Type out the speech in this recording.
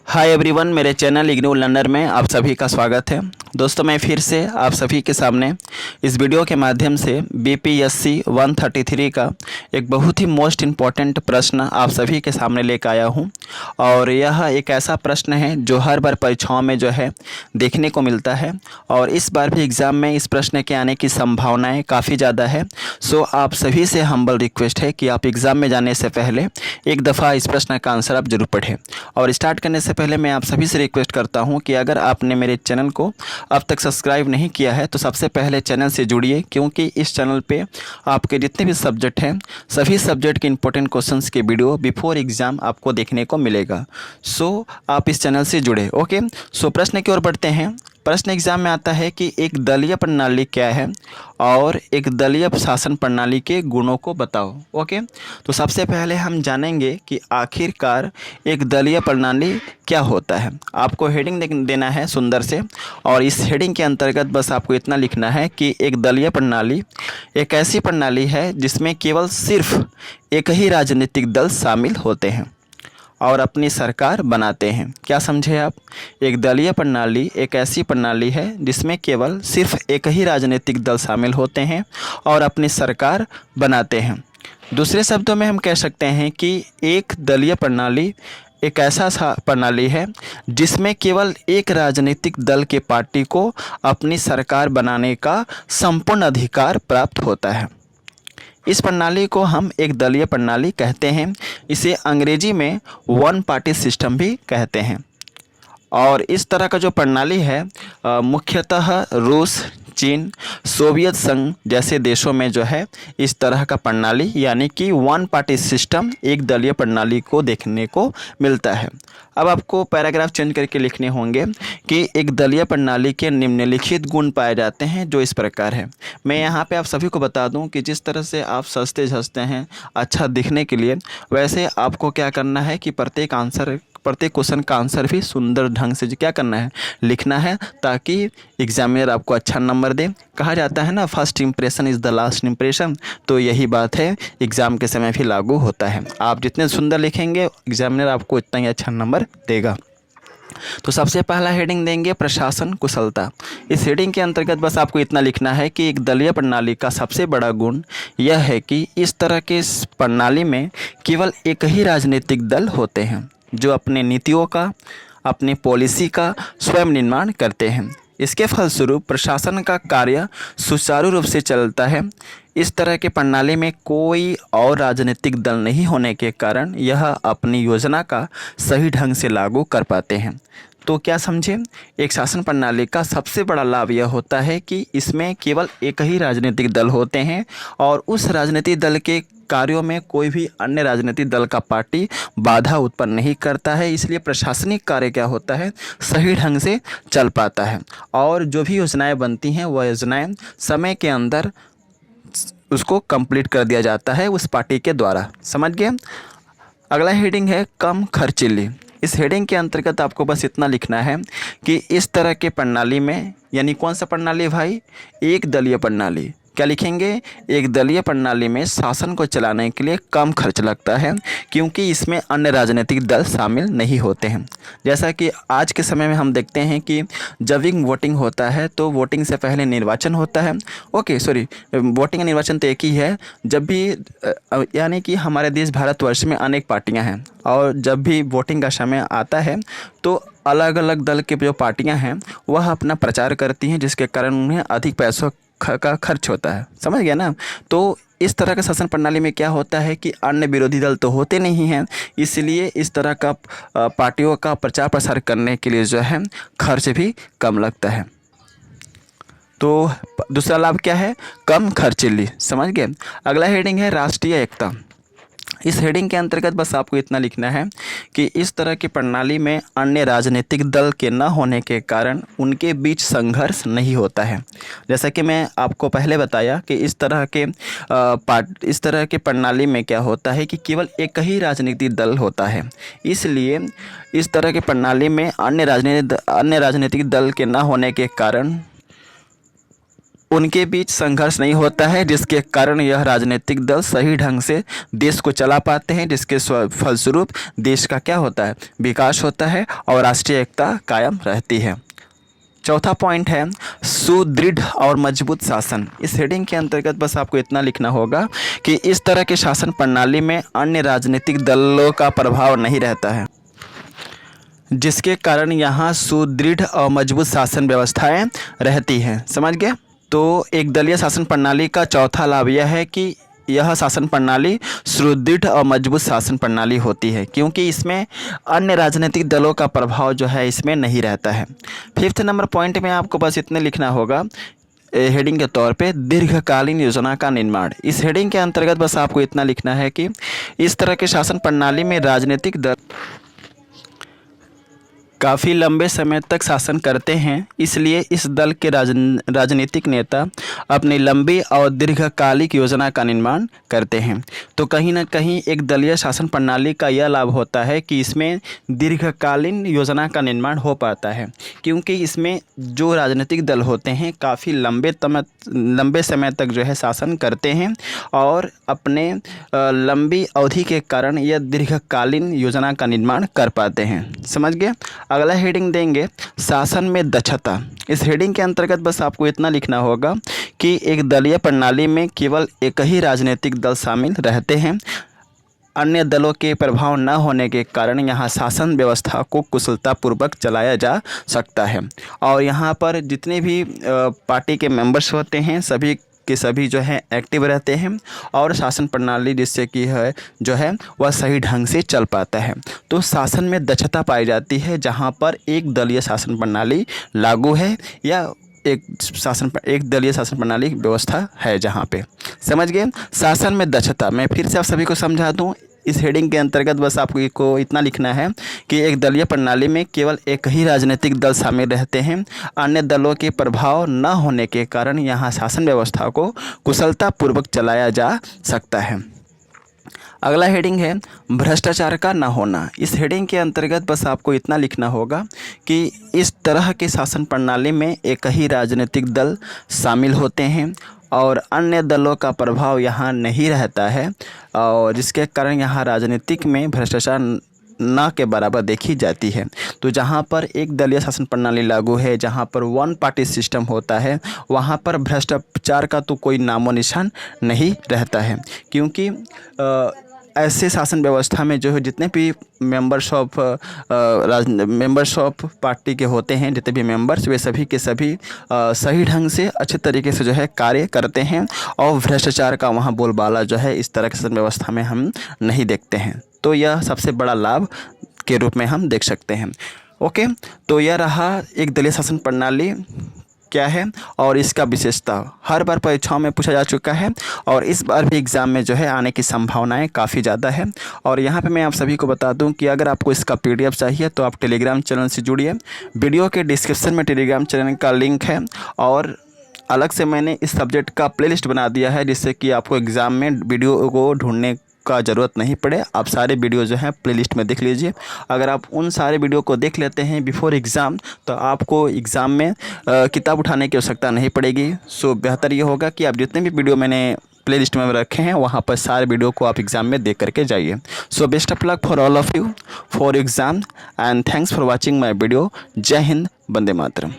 Hi everyone, मेरे channel IGNOU learner में आप सभी का स्वागत है। दोस्तों, मैं फिर से आप सभी के सामने इस वीडियो के माध्यम से बीपीएससी 133 का एक बहुत ही मोस्ट इम्पॉर्टेंट प्रश्न आप सभी के सामने लेकर आया हूं। और यह एक ऐसा प्रश्न है जो हर बार परीक्षाओं में जो है देखने को मिलता है और इस बार भी एग्ज़ाम में इस प्रश्न के आने की संभावनाएँ काफ़ी ज़्यादा है। सो आप सभी से हम्बल रिक्वेस्ट है कि आप एग्ज़ाम में जाने से पहले एक दफ़ा इस प्रश्न का आंसर आप जरूर पढ़ें। और स्टार्ट करने से पहले मैं आप सभी से रिक्वेस्ट करता हूं कि अगर आपने मेरे चैनल को अब तक सब्सक्राइब नहीं किया है तो सबसे पहले चैनल से जुड़िए, क्योंकि इस चैनल पे आपके जितने भी सब्जेक्ट हैं सभी सब्जेक्ट के इंपॉर्टेंट क्वेश्चंस के वीडियो बिफोर एग्ज़ाम आपको देखने को मिलेगा। सो आप इस चैनल से जुड़े। ओके, सो प्रश्न की ओर बढ़ते हैं। प्रश्न एग्जाम में आता है कि एक दलीय प्रणाली क्या है और एक दलीय शासन प्रणाली के गुणों को बताओ। ओके, तो सबसे पहले हम जानेंगे कि आखिरकार एक दलीय प्रणाली क्या होता है। आपको हेडिंग देना है सुंदर से, और इस हेडिंग के अंतर्गत बस आपको इतना लिखना है कि एक दलीय प्रणाली एक ऐसी प्रणाली है जिसमें केवल सिर्फ एक ही राजनीतिक दल शामिल होते हैं और अपनी सरकार बनाते हैं। क्या समझे आप? एक दलीय प्रणाली एक ऐसी प्रणाली है जिसमें केवल सिर्फ एक ही राजनीतिक दल शामिल होते हैं और अपनी सरकार बनाते हैं। दूसरे शब्दों में हम कह सकते हैं कि एक दलीय प्रणाली एक ऐसा प्रणाली है जिसमें केवल एक राजनीतिक दल के पार्टी को अपनी सरकार बनाने का संपूर्ण अधिकार प्राप्त होता है। इस प्रणाली को हम एक दलीय प्रणाली कहते हैं। इसे अंग्रेजी में वन पार्टी सिस्टम भी कहते हैं। और इस तरह का जो प्रणाली है मुख्यतः रूस, चीन, सोवियत संघ जैसे देशों में जो है इस तरह का प्रणाली यानी कि वन पार्टी सिस्टम एक दलीय प्रणाली को देखने को मिलता है। अब आपको पैराग्राफ चेंज करके लिखने होंगे कि एक दलीय प्रणाली के निम्नलिखित गुण पाए जाते हैं जो इस प्रकार है। मैं यहाँ पे आप सभी को बता दूं कि जिस तरह से आप सजते झजते हैं अच्छा दिखने के लिए, वैसे आपको क्या करना है कि प्रत्येक क्वेश्चन का आंसर भी सुंदर ढंग से क्या करना है, लिखना है, ताकि एग्जामिनर आपको अच्छा नंबर दे। कहा जाता है ना, first impression is the last impression. तो यही बात है, एग्ज़ाम के समय भी लागू होता है। आप जितने सुंदर लिखेंगे एग्जामिनर आपको उतना ही अच्छा नंबर देगा। तो सबसे पहला हेडिंग देंगे प्रशासन कुशलता। इस हेडिंग के अंतर्गत बस आपको इतना लिखना है कि एक दलीय प्रणाली का सबसे बड़ा गुण यह है कि इस तरह के प्रणाली में केवल एक ही राजनीतिक दल होते हैं जो अपने नीतियों का, अपनी पॉलिसी का स्वयं निर्माण करते हैं। इसके फलस्वरूप प्रशासन का कार्य सुचारू रूप से चलता है। इस तरह के प्रणाली में कोई और राजनीतिक दल नहीं होने के कारण यह अपनी योजना का सही ढंग से लागू कर पाते हैं। तो क्या समझे, एक शासन प्रणाली का सबसे बड़ा लाभ यह होता है कि इसमें केवल एक ही राजनीतिक दल होते हैं और उस राजनीतिक दल के कार्यों में कोई भी अन्य राजनीतिक दल का पार्टी बाधा उत्पन्न नहीं करता है। इसलिए प्रशासनिक कार्य क्या होता है, सही ढंग से चल पाता है और जो भी योजनाएं बनती हैं वह योजनाएं समय के अंदर उसको कंप्लीट कर दिया जाता है उस पार्टी के द्वारा। समझ गए? अगला हेडिंग है कम खर्चीली। इस हेडिंग के अंतर्गत आपको बस इतना लिखना है कि इस तरह के प्रणाली में, यानी कौन सा प्रणाली भाई, एक दलीय प्रणाली। क्या लिखेंगे? एक दलीय प्रणाली में शासन को चलाने के लिए कम खर्च लगता है क्योंकि इसमें अन्य राजनीतिक दल शामिल नहीं होते हैं। जैसा कि आज के समय में हम देखते हैं कि जब भी वोटिंग होता है तो वोटिंग से पहले निर्वाचन होता है। वोटिंग और निर्वाचन तो एक ही है। जब भी यानी कि हमारे देश भारतवर्ष में अनेक पार्टियां हैं और जब भी वोटिंग का समय आता है तो अलग अलग दल के जो पार्टियां हैं वह अपना प्रचार करती हैं, जिसके कारण उन्हें अधिक पैसों का खर्च होता है। समझ गया ना? तो इस तरह का शासन प्रणाली में क्या होता है कि अन्य विरोधी दल तो होते नहीं हैं, इसलिए इस तरह का पार्टियों का प्रचार प्रसार करने के लिए जो है खर्च भी कम लगता है। तो दूसरा लाभ क्या है? कम खर्चीली। समझ गए? अगला हेडिंग है राष्ट्रीय एकता। इस हेडिंग के अंतर्गत बस आपको इतना लिखना है कि इस तरह की प्रणाली में अन्य राजनीतिक दल के न होने के कारण उनके बीच संघर्ष नहीं होता है। जैसा कि मैं आपको पहले बताया कि इस तरह के प्रणाली में क्या होता है कि केवल एक ही राजनीतिक दल होता है, इसलिए इस तरह की प्रणाली में अन्य राजनीतिक दल के न होने के कारण उनके बीच संघर्ष नहीं होता है, जिसके कारण यह राजनीतिक दल सही ढंग से देश को चला पाते हैं, जिसके फलस्वरूप देश का क्या होता है, विकास होता है और राष्ट्रीय एकता कायम रहती है। चौथा पॉइंट है सुदृढ़ और मजबूत शासन। इस हेडिंग के अंतर्गत बस आपको इतना लिखना होगा कि इस तरह के शासन प्रणाली में अन्य राजनीतिक दलों का प्रभाव नहीं रहता है, जिसके कारण यहाँ सुदृढ़ और मजबूत शासन व्यवस्थाएं रहती हैं। समझ गए? तो एक दलीय शासन प्रणाली का चौथा लाभ यह है कि यह शासन प्रणाली सुदृढ़ और मजबूत शासन प्रणाली होती है, क्योंकि इसमें अन्य राजनीतिक दलों का प्रभाव जो है इसमें नहीं रहता है। फिफ्थ नंबर पॉइंट में आपको बस इतने लिखना होगा हेडिंग के तौर पे दीर्घकालीन योजना का निर्माण। इस हेडिंग के अंतर्गत बस आपको इतना लिखना है कि इस तरह के शासन प्रणाली में राजनीतिक दल काफ़ी लंबे समय तक शासन करते हैं, इसलिए इस दल के राजनीतिक नेता अपनी लंबी और दीर्घकालिक योजना का निर्माण करते हैं। तो कहीं ना कहीं एक दलीय शासन प्रणाली का यह लाभ होता है कि इसमें दीर्घकालीन योजना का निर्माण हो पाता है, क्योंकि इसमें जो राजनीतिक दल होते हैं काफ़ी लंबे समय तक जो है शासन करते हैं और अपने लंबी अवधि के कारण यह दीर्घकालीन योजना का निर्माण कर पाते हैं। समझ गए? अगला हेडिंग देंगे शासन में दक्षता। इस हेडिंग के अंतर्गत बस आपको इतना लिखना होगा कि एक दलीय प्रणाली में केवल एक ही राजनीतिक दल शामिल रहते हैं, अन्य दलों के प्रभाव न होने के कारण यहाँ शासन व्यवस्था को कुशलतापूर्वक चलाया जा सकता है और यहाँ पर जितने भी पार्टी के मेंबर्स होते हैं सभी के सभी जो है एक्टिव रहते हैं और शासन प्रणाली जिससे कि है जो है वह सही ढंग से चल पाता है। तो शासन में दक्षता पाई जाती है जहां पर एक दलीय शासन प्रणाली लागू है या एक दलीय शासन प्रणाली व्यवस्था है जहां पे। समझ गए? शासन में दक्षता मैं फिर से आप सभी को समझा दूं। इस हेडिंग के अंतर्गत बस आपको इतना लिखना है कि एक दलीय प्रणाली में केवल एक ही राजनीतिक दल शामिल रहते हैं, अन्य दलों के प्रभाव न होने के कारण यहाँ शासन व्यवस्था को कुशलतापूर्वक चलाया जा सकता है। अगला हेडिंग है भ्रष्टाचार का न होना। इस हेडिंग के अंतर्गत बस आपको इतना लिखना होगा कि इस तरह के शासन प्रणाली में एक ही राजनीतिक दल शामिल होते हैं और अन्य दलों का प्रभाव यहाँ नहीं रहता है और जिसके कारण यहाँ राजनीतिक में भ्रष्टाचार न के बराबर देखी जाती है। तो जहाँ पर एक दलीय शासन प्रणाली लागू है, जहाँ पर वन पार्टी सिस्टम होता है, वहाँ पर भ्रष्टाचार का तो कोई नामो निशान नहीं रहता है, क्योंकि ऐसे शासन व्यवस्था में जो है जितने भी मेंबर्स ऑफ पार्टी के होते हैं, जितने भी मेंबर्स वे सभी के सभी सही ढंग से अच्छे तरीके से जो है कार्य करते हैं और भ्रष्टाचार का वहाँ बोलबाला जो है इस तरह की शासन व्यवस्था में हम नहीं देखते हैं। तो यह सबसे बड़ा लाभ के रूप में हम देख सकते हैं। ओके, तो यह रहा एक दलीय शासन प्रणाली क्या है और इसका विशेषता हर बार परीक्षाओं में पूछा जा चुका है और इस बार भी एग्ज़ाम में जो है आने की संभावनाएं काफ़ी ज़्यादा है। और यहाँ पे मैं आप सभी को बता दूं कि अगर आपको इसका PDF चाहिए तो आप टेलीग्राम चैनल से जुड़िए। वीडियो के डिस्क्रिप्शन में टेलीग्राम चैनल का लिंक है और अलग से मैंने इस सब्जेक्ट का प्लेलिस्ट बना दिया है, जिससे कि आपको एग्ज़ाम में वीडियो को ढूंढने का ज़रूरत नहीं पड़े। आप सारे वीडियो जो है प्लेलिस्ट में देख लीजिए। अगर आप उन सारे वीडियो को देख लेते हैं बिफोर एग्ज़ाम तो आपको एग्ज़ाम में किताब उठाने की आवश्यकता नहीं पड़ेगी। सो बेहतर ये होगा कि आप जितने भी वीडियो मैंने प्लेलिस्ट में रखे हैं वहाँ पर सारे वीडियो को आप एग्ज़ाम में देख करके जाइए। So best of luck for all of you for exam and thanks for watching my video. जय हिंद, वंदे मातरम।